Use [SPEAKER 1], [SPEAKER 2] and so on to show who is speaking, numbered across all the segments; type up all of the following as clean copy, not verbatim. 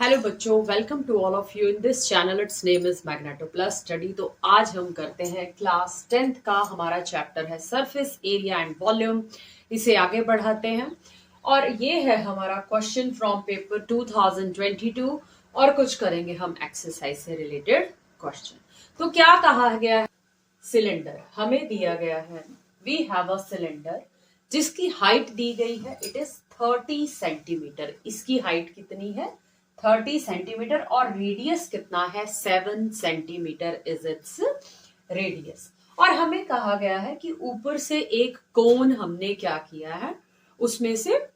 [SPEAKER 1] Hello बच्चों, welcome to all of you in this channel. It's name is magneto plus study. तो आज हम करते हैं क्लास 10th का हमारा चैप्टर है सरफेस एरिया एंड वॉल्यूम। इसे आगे बढ़ाते हैं और ये है हमारा क्वेश्चन फ्रॉम पेपर 2022 और कुछ करेंगे हम एक्सरसाइज से रिलेटेड क्वेश्चन। तो क्या कहा गया है? सिलेंडर हमें दिया गया है। वी हैव अ सिलेंडर जिसकी हाइट दी गई है, इट इज 30 सेंटीमीटर। इसकी हाइट कितनी है? 30 सेंटीमीटर। और रेडियस कितना है? 7 सेंटीमीटर इज इट्स रेडियस। और हमें कहा गया है कि ऊपर से एक कोन हमने क्या किया है, उसमें से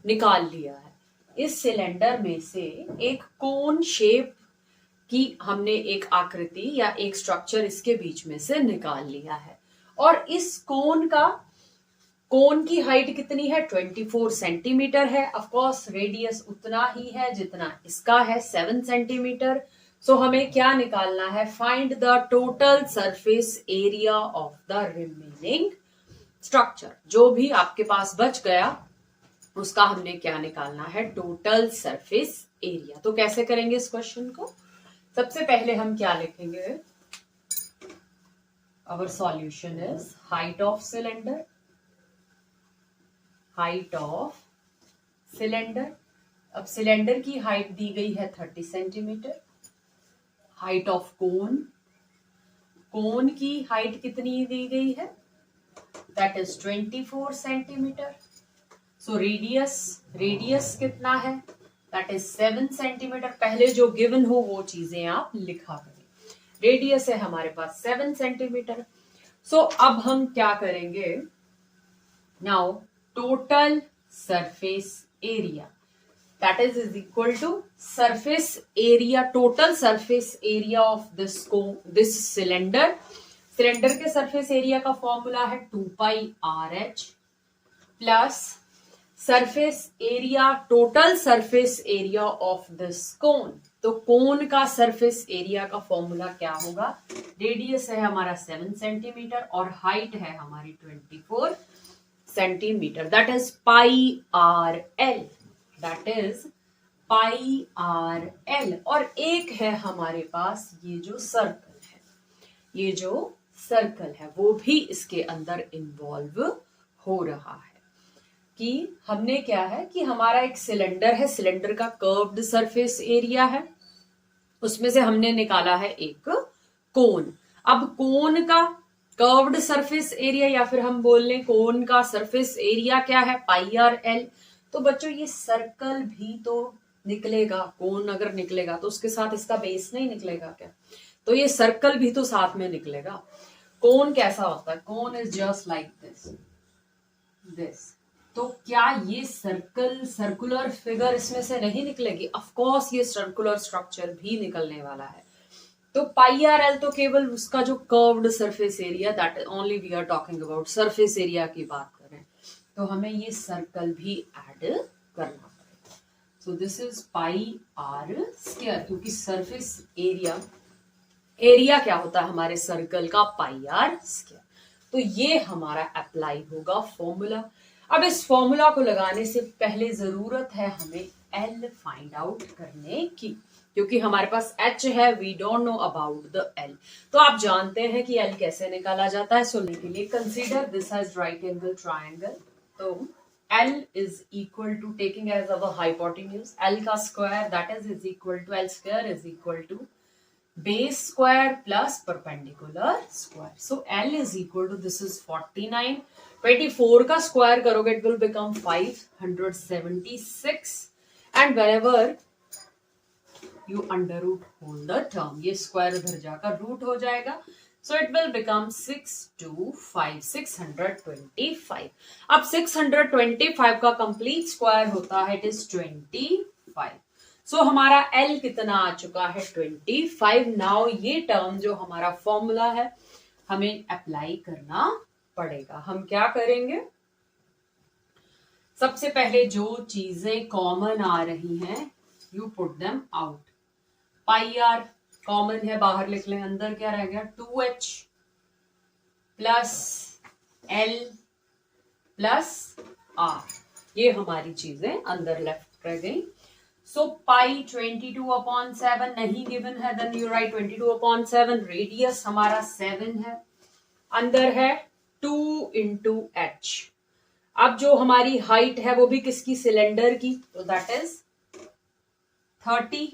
[SPEAKER 1] निकाल लिया है। इस सिलेंडर में से एक कोन शेप की हमने एक आकृति या एक स्ट्रक्चर इसके बीच में से निकाल लिया है। और इस कोन की हाइट कितनी है? 24 सेंटीमीटर है। ऑफ कोर्स रेडियस उतना ही है जितना इसका है, 7 सेंटीमीटर। सो हमें क्या निकालना है? Find the total surface area of the remaining structure. जो भी आपके पास बच गया उसका हमने क्या निकालना है? Total surface area. तो कैसे करेंगे इस क्वेश्चन को? सबसे पहले हम क्या लिखेंगे? Our solution is height of cylinder, height of cylinder. अब सिलेंडर की हाइट दी गई है 30 centimetre. Height of cone, cone की हाइट कितनी दी गई है? That is 24 centimetre. So radius कितना है? That is 7 centimetre. पहले जो गिवन हो वो चीजें आप लिखा करें। रेडियस है हमारे पास 7 सेंटीमीटर। सो अब हम क्या करेंगे? Now total surface area that is equal to surface area, total surface area of this cylinder. Cylinder के सरफेस एरिया का फॉर्मूला है 2 pi RH plus surface area, total surface area of this cone. तो cone का surface area का formula क्या होगा? Radius है हमारा 7 सेंटीमीटर और हाइट है हमारी 24 centimetre. That is pi R L, that is pi R L. और एक है हमारे पास ये जो सर्कल है, ये जो सर्कल है वो भी इसके अंदर इन्वॉल्व हो रहा है। कि हमने क्या है कि हमारा एक सिलेंडर है, सिलेंडर का कर्व्ड सरफेस एरिया है, उसमें से हमने निकाला है एक कोन। अब कोन का कर्व्ड सरफेस एरिया या फिर हम बोल लें कोन का सरफेस एरिया क्या है? पाई आर एल। तो बच्चों ये सर्कल भी तो निकलेगा। कोन अगर निकलेगा तो उसके साथ इसका बेस नहीं निकलेगा क्या? तो ये सर्कल भी तो साथ में निकलेगा। कोन कैसा होता है? Cone is just like this. तो क्या ये सर्कुलर फिगर इसमें से नहीं निकलेगी? ऑफ कोर्स ये सर्कुलर स्ट्रक्चर भी निकलने वाला है। तो पाई आर एल तो केवल उसका जो curved surface area, that only we are talking about surface area की बात कर रहे हैं। तो हमें ये सर्कल भी ऐड करना पड़ेगा। So this is pi R square, क्योंकि सरफेस एरिया क्या होता है हमारे सर्कल का? Pi R square. तो ये हमारा अप्लाई होगा फॉर्मूला। अब इस फॉर्मूला को लगाने से पहले जरूरत है हमें एल फाइंड आउट करने की, क्योंकि हमारे पास एच है, we don't know about the L. तो आप जानते हैं कि एल कैसे निकाला जाता है। सोलने के लिए consider this as right angle triangle. तो L is equal to, taking as our hypotenuse, L का square that is equal to, L square is equal to base square plus perpendicular square. So L is equal to, this is 49, 24 का square करोगे it will become 576 and wherever you under root whole the term, ये square उधर जाकर root हो जाएगा। So it will become 625, 625। अब 625 का complete square होता है इट इज 25। सो हमारा L कितना आ चुका है? 25। नाउ ये टर्म जो हमारा फॉर्मूला है हमें अप्लाई करना पड़ेगा। हम क्या करेंगे? सबसे पहले जो चीजें कॉमन आ रही हैं you put them out. Pi R common है, बाहर लिख लें। अंदर क्या रह गया? 2h plus L plus are. ये हमारी चीजें अंदर लेफ्ट रह गई। सो पाई 22/7 नहीं गिवन है, देन यू राइट 22/7. रेडियस हमारा 7 है, अंदर है 2 इंटू एच. अब जो हमारी हाइट है वो भी किसकी, सिलेंडर की, तो दैट इज 30.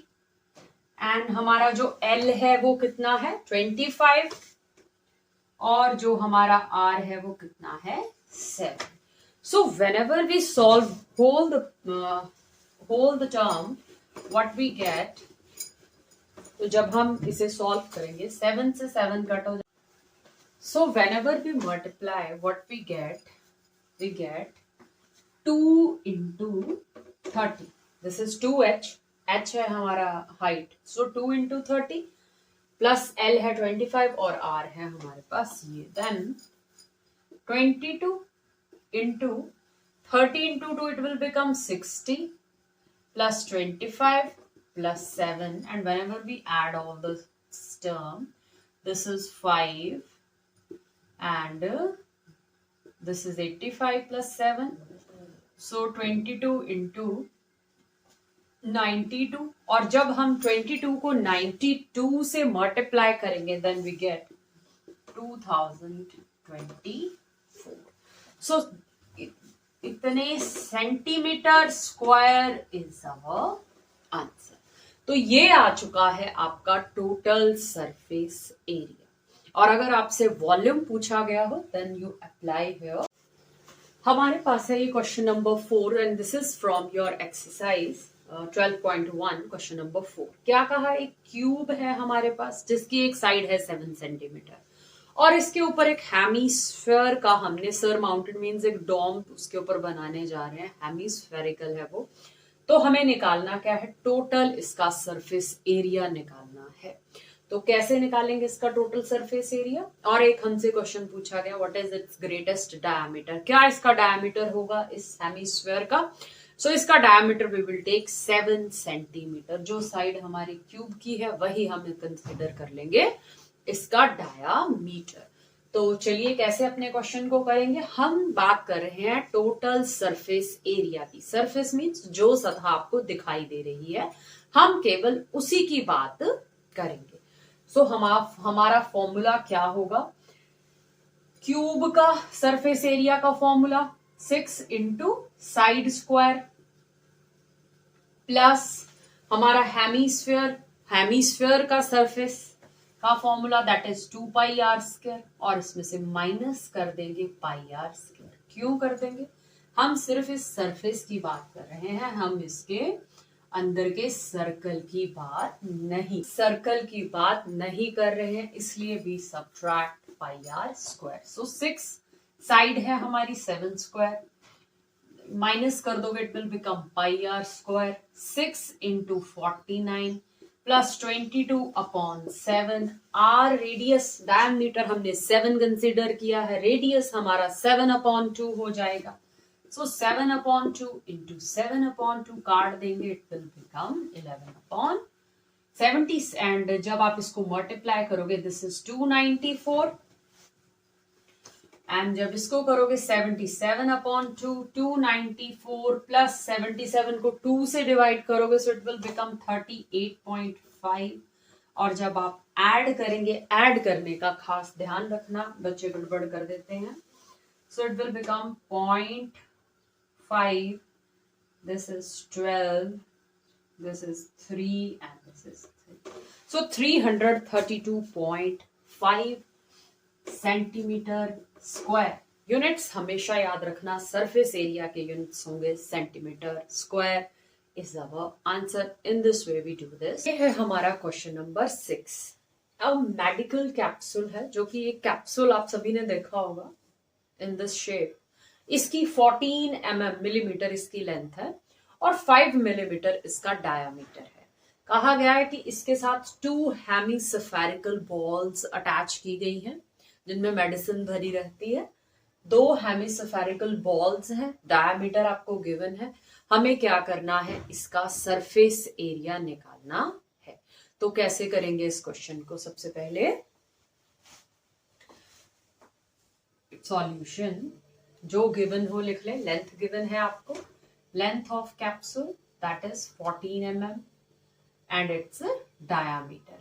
[SPEAKER 1] एंड हमारा जो एल है वो कितना है 25, और जो हमारा आर है वो कितना है 7. So whenever we solve whole the term what we get, तो जब हम इसे सॉल्व करेंगे 7 से 7 कट हो जाए. So whenever we multiply what we get 2 into 30. This is 2h. h है हमारा हाइट, सो 2 इंटू 30 प्लस l है 25 और r है हमारे पास ये. Then 22 into 30 into 2 it will become 60 plus 25 plus 7, and whenever we add all this term, this is 5 and this is 85 plus 7, so 22 into 92. और जब हम 22 को 92 से मल्टीप्लाई करेंगे देन वी गेट 2024. सो इतने centimetre square is our answer. तो ये आ चुका है आपका टोटल सरफेस एरिया. और अगर आपसे वॉल्यूम पूछा गया हो देन यू अप्लाई हियर. हमारे पास है ये question number 4 and this is from your exercise 12.1 question number 4. क्या कहा, एक क्यूब है हमारे पास जिसकी एक साइड है 7 सेंटीमीटर और इसके ऊपर एक हेमीस्फेयर का हमने सर माउंटेड मींस एक डोम उसके ऊपर बनाने जा रहे हैं. हेमीस्फेरिकल है वो. तो हमें निकालना क्या है, टोटल इसका सरफेस एरिया निकालना है. तो कैसे निकालेंगे इसका टोटल सरफेस एरिया. और एक हमसे क्वेश्चन पूछा गया what is it's greatest diameter. क्या इसका डायमीटर होगा इस हेमीस्फेयर का. सो इसका diameter we will take 7 centimetre. जो साइड हमारी क्यूब की है वही हम कंसिडर कर लेंगे इसका डायामीटर. तो चलिए कैसे अपने क्वेश्चन को करेंगे. हम बात कर रहे हैं टोटल सरफेस एरिया की. सरफेस मींस जो सतह आपको दिखाई दे रही है, हम केवल उसी की बात करेंगे. सो हमारा फॉर्मूला क्या होगा, क्यूब का सरफेस एरिया का formula 6 into side square plus हमारा हेमीस्फेयर का सरफेस का formula that is 2 pi R square. और इसमें से माइनस कर देंगे पाई आर स्क्वायर. क्यों कर देंगे, हम सिर्फ इस सरफेस की बात कर रहे हैं, हम इसके अंदर के सर्कल की बात नहीं कर रहे हैं, इसलिए we subtract pi R square. So 6 side है हमारी 7 स्क्वायर, माइनस कर दोगे it will become pi R square. 6 into 49 plus 22/7. R radius, diameter हमने 7 कंसिडर किया है, रेडियस हमारा 7/2 हो जाएगा. सो 7/2 इंटू 7/2 काट देंगे इट विल बिकम 11/70. एंड जब आप इसको मल्टीप्लाई करोगे दिस इज 294 एंड जब इसको करोगे 77/2 294 प्लस 77 को 2 से डिवाइड करोगे सो इट विल बिकम 38.5. और जब आप ऐड करेंगे, ऐड करने का खास ध्यान रखना, बच्चे गड़बड़ कर देते हैं. सो it will become 0.5, this is 12, this is 3 and this is 3. So 332.5 centimetre square. Units हमेशा याद रखना, सरफेस एरिया के यूनिट्स होंगे centimetre square. Is our answer. In this way we do this. ये है हमारा क्वेश्चन नंबर 6. अब मेडिकल कैप्सूल है, जो कि एक कैप्सूल आप सभी ने देखा होगा इन दिस शेप. इसकी 14 मिलीमीटर इसकी लेंथ है और 5 मिलीमीटर इसका डायामीटर है. कहा गया है कि इसके साथ 2 हेमीस्फेरिकल बॉल्स अटैच की गई हैं जिनमें मेडिसिन भरी रहती है. 2 हेमीस्फेरिकल बॉल्स हैं, डायामीटर आपको गिवन है. हमें क्या करना है, इसका सरफेस एरिया निकालना है. तो कैसे करेंगे इस क्वेश्चन को. सबसे पहले सॉल्यूशन जो गिवन हो लिख ले. लेंथ गिवन है आपको, length of capsule that is 14 mm and its diameter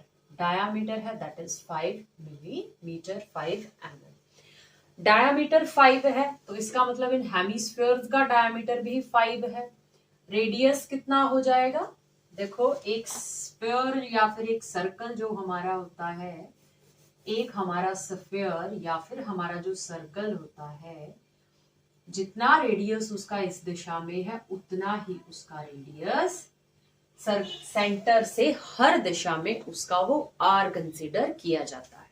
[SPEAKER 1] है that is 5 millimeter, 5 mm। Diameter 5 है तो इसका मतलब इन हेमिस्फीयर्स का डायामीटर भी 5 है। रेडियस कितना हो जाएगा, देखो एक स्फीयर या फिर एक सर्कल जो हमारा होता है, एक हमारा स्फीयर या फिर हमारा जो सर्कल होता है, जितना रेडियस उसका इस दिशा में है उतना ही उसका रेडियस सेंटर से हर दिशा में उसका वो आर कंसीडर किया जाता है।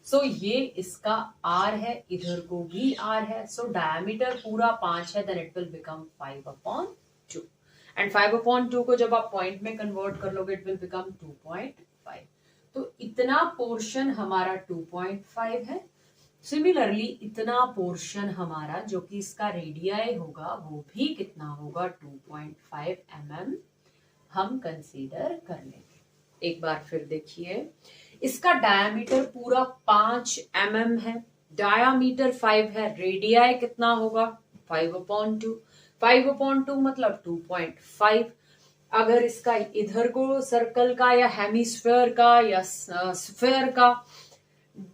[SPEAKER 1] सो ये इसका आर है, इधर को भी आर है। सो डायमीटर पूरा 5 है, then it will become 5/2 and 5/2 को जब आप पॉइंट में कन्वर्ट कर लोगे इट विल बिकम 2.5। तो इतना पोर्शन हमारा 2.5 है। सिमिलरली इतना पोर्शन हमारा जो कि इसका रेडियाई होगा वो भी कितना होगा 2.5 mm हम कंसीडर कर लेंगे। एक बार फिर देखिए, इसका डायमीटर पूरा 5 mm है, डायमीटर 5 है, रेडियाई कितना होगा 5/2। 5/2 मतलब 2.5। अगर इसका इधर को सर्कल का या हेमिस्फीयर का या स्फीयर का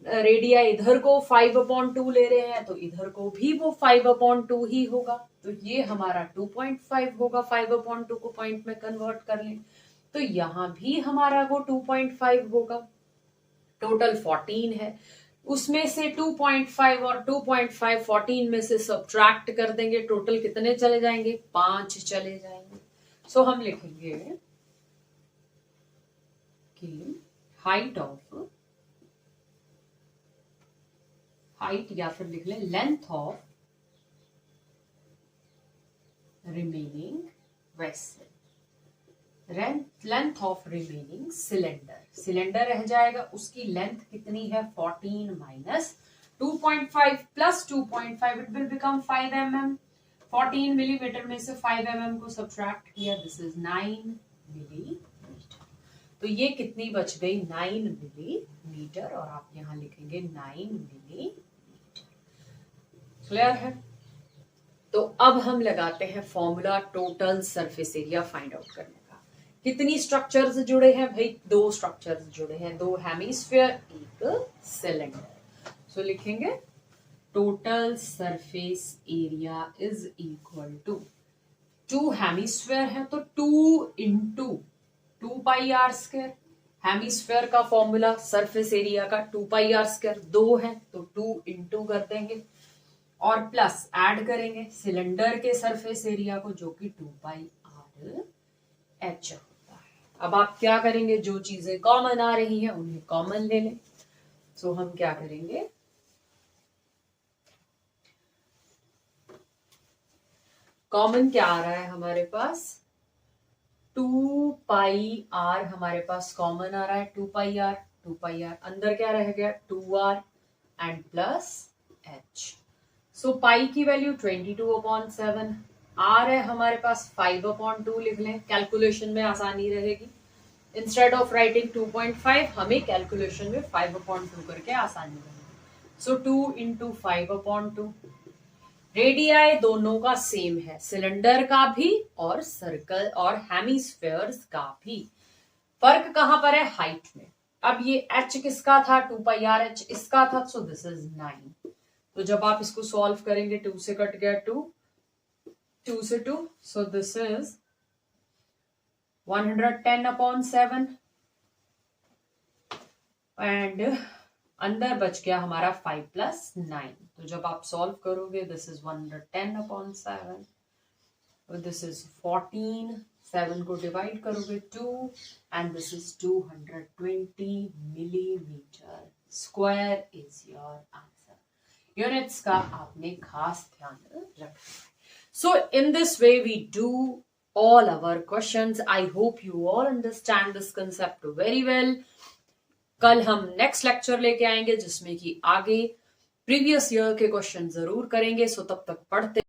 [SPEAKER 1] रेडिया इधर को 5/2 ले रहे हैं तो इधर को भी वो 5/2 ही होगा। तो ये हमारा 2.5 होगा, 5/2 को पॉइंट में कन्वर्ट कर लें तो यहाँ भी हमारा वो 2.5 होगा। टोटल 14 है, उसमें से 2.5 और 2.5 14 में से सब्ट्रैक्ट कर देंगे, टोटल कितने चले जाएंगे 5 चले जाएंगे। सो हम लिखेंगे कि हाइट या फिर लिख लें length of remaining vessel, length of remaining cylinder रह जाएगा, उसकी लेंथ कितनी है 14 minus 2.5 plus 2.5 it will become 5 mm। 14 millimetre में से 5 mm को सब्ट्रैक्ट किया, दिस इज 9 मिलीमीटर। तो ये कितनी बच गई 9 मिलीमीटर और आप यहां लिखेंगे 9 मिलीमीटर। क्लियर है? तो अब हम लगाते हैं formula total surface area find out करने का। कितनी स्ट्रक्चर्स जुड़े हैं भाई, 2 स्ट्रक्चर्स जुड़े हैं, 2 हेमिस्फीयर एक सिलेंडर। सो लिखेंगे total surface area is equal to 2 hemisphere है तो 2 इंटू 2πr²। हेमिस्फीयर का फॉर्मूला सरफेस एरिया का 2πr², 2 है तो 2 इंटू कर देंगे और प्लस ऐड करेंगे सिलेंडर के सरफेस एरिया को जो कि 2πrh होता है। अब आप क्या करेंगे, जो चीजें कॉमन आ रही हैं उन्हें कॉमन ले लें। सो हम क्या करेंगे, कॉमन क्या आ रहा है हमारे पास 2πr, हमारे पास कॉमन आ रहा है 2πr, अंदर क्या रह गया 2r एंड प्लस h। सो पाई की वैल्यू 22/7, आर है हमारे पास 5/2 लिख लें, कैलकुलेशन में आसानी रहेगी। इंस्टेड ऑफ राइटिंग 2.5 हमें कैलकुलेशन में 5/2 करके आसानी रहेगी। सो 2 इंटू 5/2। रेडियाई दोनों का सेम है, सिलेंडर का भी और सर्कल और हेमिस्फीयर्स का भी। फर्क कहां पर है, हाइट में। अब ये h किसका था 2πrh इसका था, सो दिस इज 9। तो जब आप इसको सॉल्व करेंगे 2 से कट गया 2 से 2, सो दिस इज 110/7 एंड अंदर बच गया हमारा 5 + 9। तो जब आप सॉल्व करोगे दिस इज 110/7, दिस इज 14, 7 को डिवाइड करोगे 2 and this is 220 millimetre square is your answer. Units का आपने खास ध्यान रखना है। So in this way we do all our questions. I hope you all understand this concept very well. कल हम नेक्स्ट लेक्चर लेके आएंगे जिसमें कि आगे प्रीवियस ईयर के क्वेश्चन जरूर करेंगे। सो तब तक पढ़ते